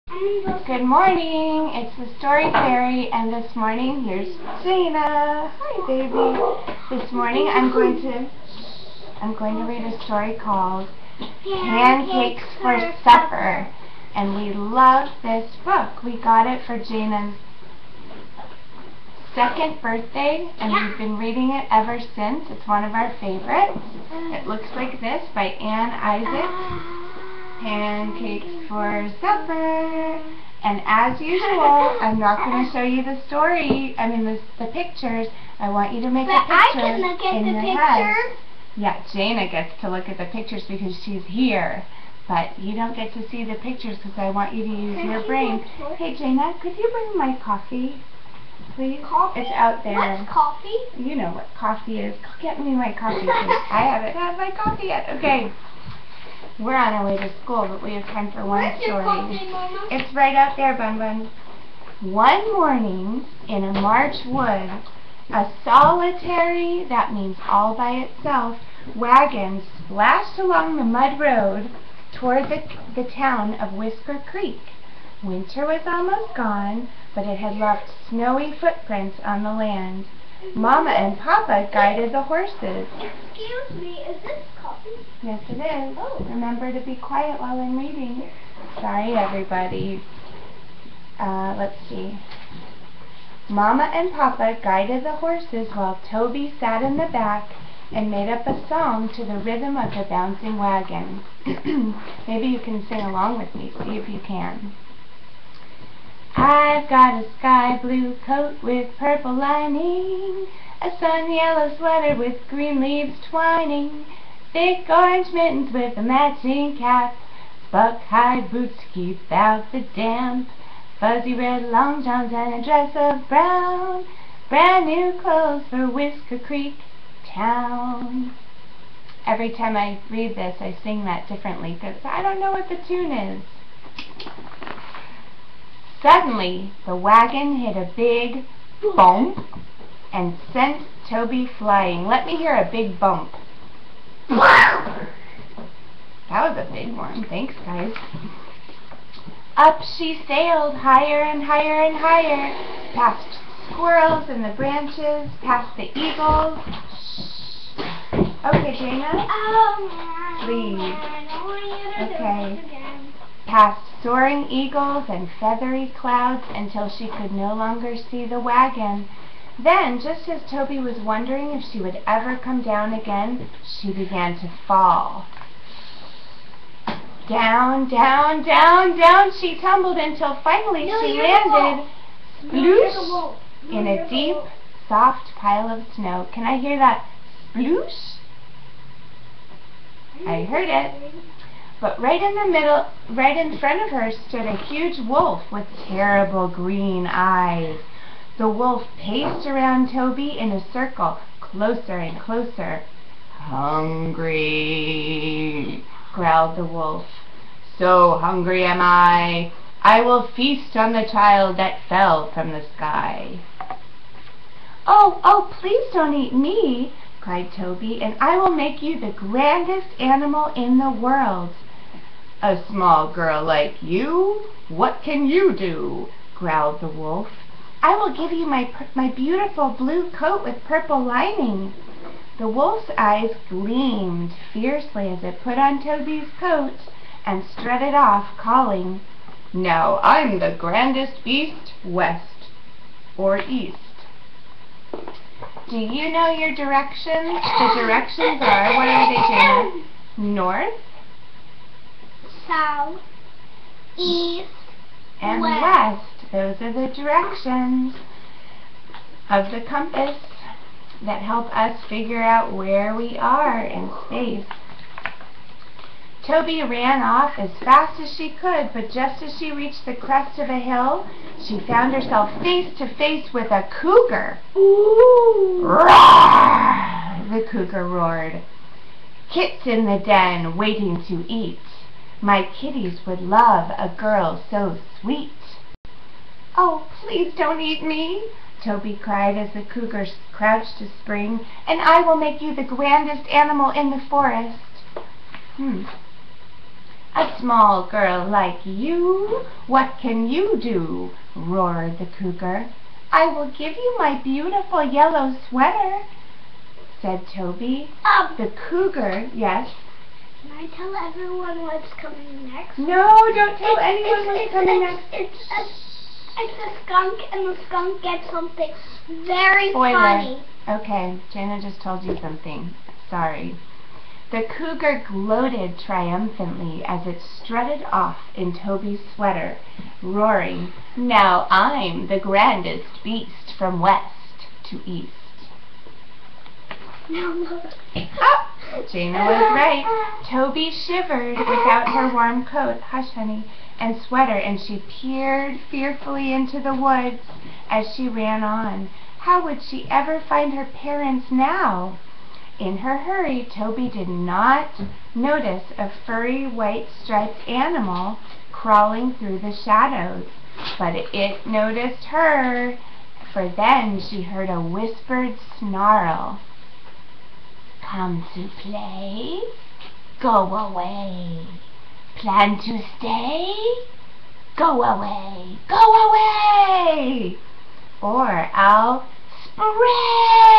Good morning. It's the Story Fairy, and this morning here's Jana. Hi, baby. This morning I'm going to read a story called Pancakes for Supper, and we love this book. We got it for Jana's second birthday, and we've been reading it ever since. It's one of our favorites. It looks like this by aNNe. Pancakes for Supper. And as usual, I'm not going to show you the story, the pictures. I want you to make a picture in your head. Yeah, Jana gets to look at the pictures because she's here. But you don't get to see the pictures because I want you to use your brain. Hey, Jana, could you bring my coffee, please? Coffee? It's out there. What's coffee? You know what coffee is. Get me my coffee, please. I haven't had my coffee yet. Okay. We're on our way to school, but we have time for one Where's story. Your coffee, Mama? It's right out there, Bun Bun. One morning in a March wood, a solitary, that means all by itself, wagon splashed along the mud road toward the town of Whisker Creek. Winter was almost gone, but it had left snowy footprints on the land. Mama and Papa guided the horses. Excuse me, is this coffee? Yes, it is. Oh. Remember to be quiet while I'm reading. Sorry, everybody. Let's see. Mama and Papa guided the horses while Toby sat in the back and made up a song to the rhythm of the bouncing wagon. Maybe you can sing along with me. See if you can. I've got a sky blue coat with purple lining, a sun yellow sweater with green leaves twining, thick orange mittens with a matching cap, buck-hide boots to keep out the damp, fuzzy red long johns and a dress of brown, brand new clothes for Whisker Creek town. Every time I read this, I sing that differently because I don't know what the tune is. Suddenly, the wagon hit a big bump and sent Toby flying. Let me hear a big bump. That was a big one. Thanks, guys. Up she sailed, higher and higher and higher, past squirrels in the branches, past the eagles. Okay, Jana? Please. Okay. Past soaring eagles and feathery clouds until she could no longer see the wagon. Then, just as Toby was wondering if she would ever come down again, she began to fall. Down, down, down, down she tumbled until finally she landed sploosh in a deep, soft pile of snow. Can I hear that sploosh? I heard it. But right in front of her stood a huge wolf with terrible green eyes. The wolf paced around Toby in a circle, closer and closer. "Hungry," growled the wolf. "So hungry am I will feast on the child that fell from the sky." Oh, please don't eat me," cried Toby, "and I will make you the grandest animal in the world." "A small girl like you? What can you do?" growled the wolf. "I will give you my beautiful blue coat with purple lining." The wolf's eyes gleamed fiercely as it put on Toby's coat and strutted off, calling, "Now I'm the grandest beast west or east." Do you know your directions? The directions are, what are they, Jana? North, South, east, and west. Those are the directions of the compass that help us figure out where we are in space. Toby ran off as fast as she could, but just as she reached the crest of a hill, she found herself face to face with a cougar. "Ooh! Roar!" the cougar roared. "Kit's in the den waiting to eat. My kitties would love a girl so sweet." "Oh, please don't eat me," Toby cried as the cougar crouched to spring, "and I will make you the grandest animal in the forest." A small girl like you, what can you do? Roared the cougar. I will give you my beautiful yellow sweater, said Toby. The cougar, yes? Can I tell everyone what's coming next? No, don't tell anyone what's coming next. It's a skunk, and the skunk gets something very Spoiler. funny. Okay, Jana just told you something. Sorry. The cougar gloated triumphantly as it strutted off in Toby's sweater, roaring, "Now I'm the grandest beast from west to east." No. Ah, Jana was right. Toby shivered without her warm coat, hush honey, and sweater, and she peered fearfully into the woods as she ran on. How would she ever find her parents now? In her hurry, Toby did not notice a furry white striped animal crawling through the shadows, but it noticed her, for then she heard a whispered snarl. Come to play? Go away. Plan to stay? Go away. Go away! Or I'll spray!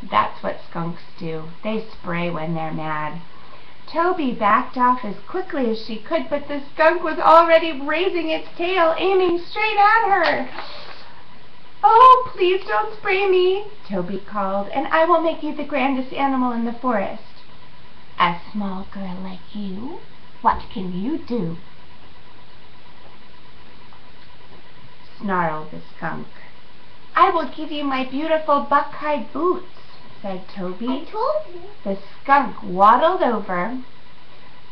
That's what skunks do. They spray when they're mad. Toby backed off as quickly as she could, but the skunk was already raising its tail, aiming straight at her. Oh, please don't spray me, Toby called, and I will make you the grandest animal in the forest. A small girl like you? What can you do? Snarled the skunk. I will give you my beautiful buck-hide boots, said Toby. I told you. The skunk waddled over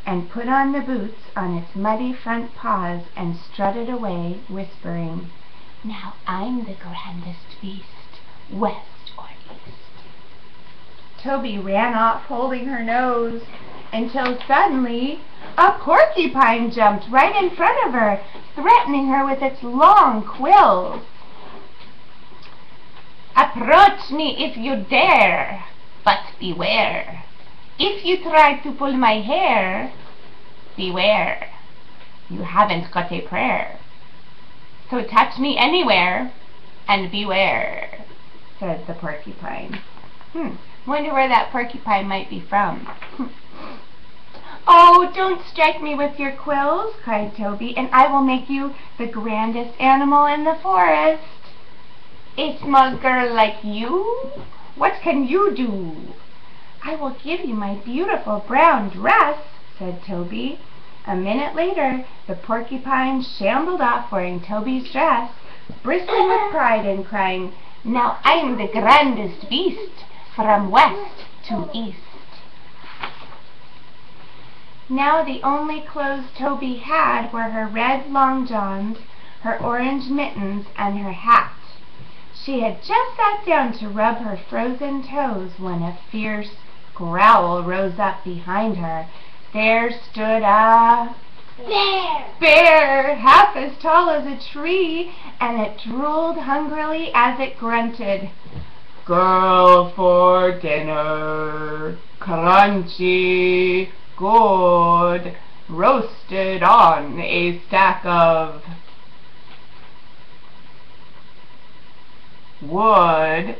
and put on the boots on its muddy front paws and strutted away, whispering, Now I'm the grandest beast, west or east. Toby ran off holding her nose until suddenly a porcupine jumped right in front of her, threatening her with its long quills. Approach me if you dare, but beware. If you try to pull my hair, beware. You haven't got a prayer. So touch me anywhere and beware, said the porcupine. Wonder where that porcupine might be from. Oh, don't strike me with your quills, cried Toby, and I will make you the grandest animal in the forest. A small girl like you? What can you do? I will give you my beautiful brown dress, said Toby. A minute later, the porcupine shambled off wearing Toby's dress, bristling with pride and crying, Now I'm the grandest beast from west to east. Now the only clothes Toby had were her red long johns, her orange mittens, and her hat. She had just sat down to rub her frozen toes when a fierce growl rose up behind her. There stood a bear, half as tall as a tree, and it drooled hungrily as it grunted, Girl for dinner, crunchy, good, roasted on a stack of wood.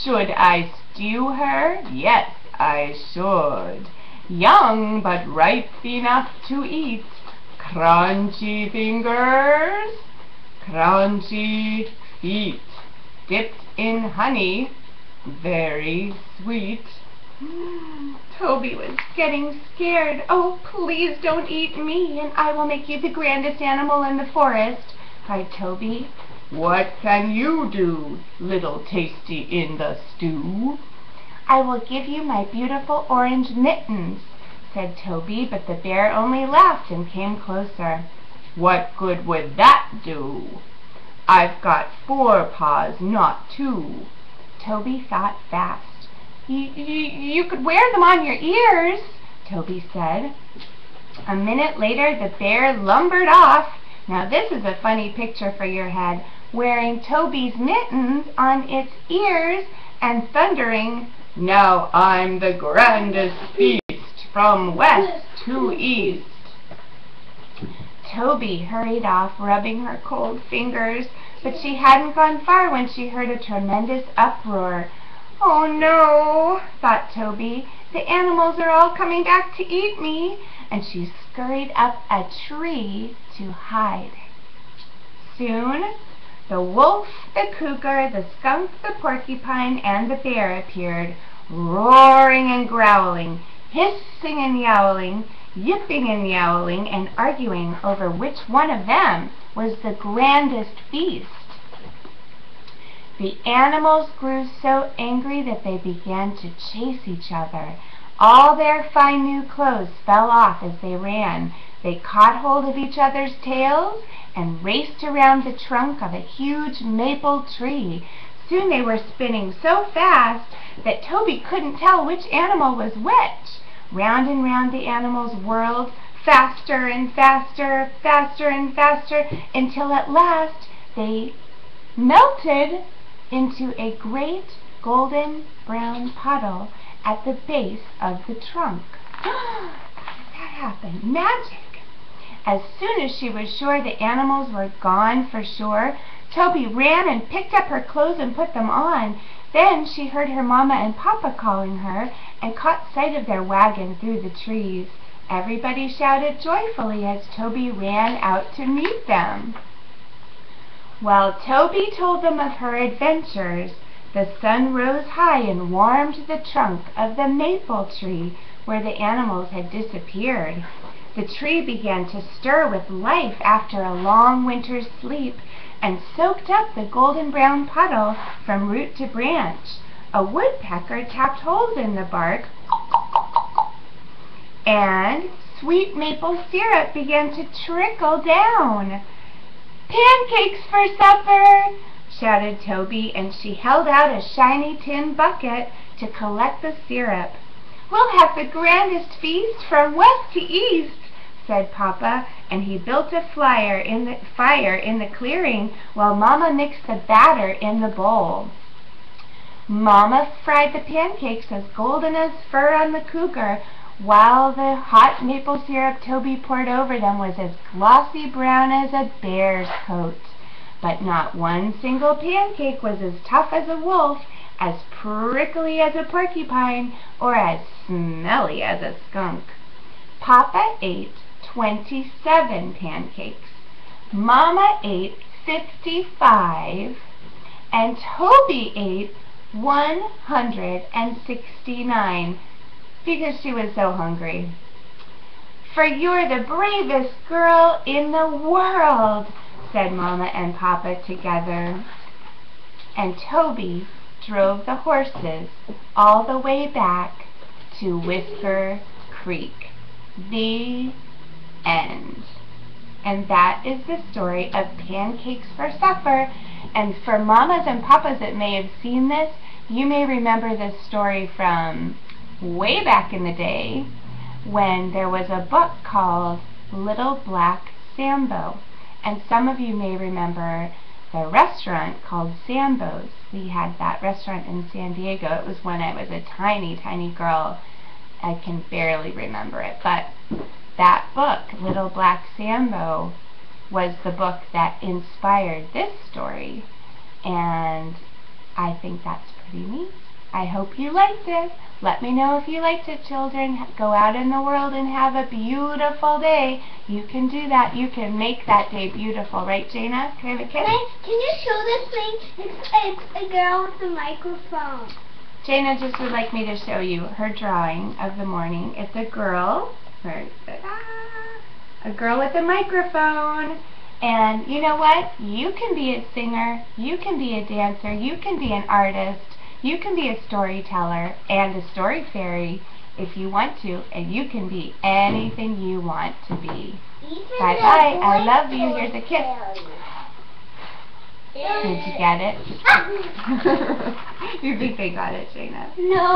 Should I stew her? Yes, I should. Young but ripe enough to eat. Crunchy fingers, crunchy feet, dipped in honey, very sweet. Toby was getting scared. Oh, please don't eat me, and I will make you the grandest animal in the forest, cried Toby. What can you do, little tasty in the stew? I will give you my beautiful orange mittens, said Toby, but the bear only laughed and came closer. What good would that do? I've got 4 paws, not 2. Toby thought fast. You could wear them on your ears, Toby said. A minute later, the bear lumbered off. Now this is a funny picture for your head, wearing Toby's mittens on its ears and thundering, Now I'm the grandest beast from west to east. Toby hurried off, rubbing her cold fingers, but she hadn't gone far when she heard a tremendous uproar. "Oh no," thought Toby, "the animals are all coming back to eat me," and she scurried up a tree to hide. Soon, the wolf, the cougar, the skunk, the porcupine, and the bear appeared, roaring and growling, hissing and yowling, yipping and yowling, and arguing over which one of them was the grandest feast. The animals grew so angry that they began to chase each other. All their fine new clothes fell off as they ran. They caught hold of each other's tails and raced around the trunk of a huge maple tree. Soon they were spinning so fast that Toby couldn't tell which animal was which. Round and round the animals whirled, faster and faster, faster and faster, until at last they melted into a great golden brown puddle at the base of the trunk. How did that happen? Magic! As soon as she was sure the animals were gone for sure, Toby ran and picked up her clothes and put them on. Then she heard her Mama and Papa calling her and caught sight of their wagon through the trees. Everybody shouted joyfully as Toby ran out to meet them. While Toby told them of her adventures, the sun rose high and warmed the trunk of the maple tree where the animals had disappeared. The tree began to stir with life after a long winter's sleep and soaked up the golden brown puddle from root to branch. A woodpecker tapped holes in the bark, and sweet maple syrup began to trickle down. "Pancakes for supper!" shouted Toby, and she held out a shiny tin bucket to collect the syrup. "We'll have the grandest feast from west to east," said Papa, and he built a fire in the clearing while Mama mixed the batter in the bowl. Mama fried the pancakes as golden as fur on the cougar, while the hot maple syrup Toby poured over them was as glossy brown as a bear's coat. But not one single pancake was as tough as a wolf, as prickly as a porcupine, or as smelly as a skunk. Papa ate 27 pancakes. Mama ate 55, and Toby ate 169 because she was so hungry. "For you're the bravest girl in the world," said Mama and Papa together. And Toby drove the horses all the way back to Whisker Creek. The end. And that is the story of Pancakes for Supper. And for mamas and papas that may have seen this, you may remember this story from way back in the day when there was a book called Little Black Sambo. And some of you may remember the restaurant called Sambo's. We had that restaurant in San Diego. It was when I was a tiny, tiny girl. I can barely remember it. But that book, Little Black Sambo, was the book that inspired this story. And I think that's pretty neat. I hope you liked it. Let me know if you liked it, children. Go out in the world and have a beautiful day. You can do that. You can make that day beautiful. Right, Jana? Can I have a kiss? Can you show this thing? It's a girl with a microphone. Jana just would like me to show you her drawing of the morning. It's a girl. Where is it? A girl with a microphone. And you know what? You can be a singer. You can be a dancer. You can be an artist. You can be a storyteller and a story fairy if you want to, and you can be anything you want to be. Bye-bye. I love you. Here's a kiss. Did you get it? You think they got it, Jana? No.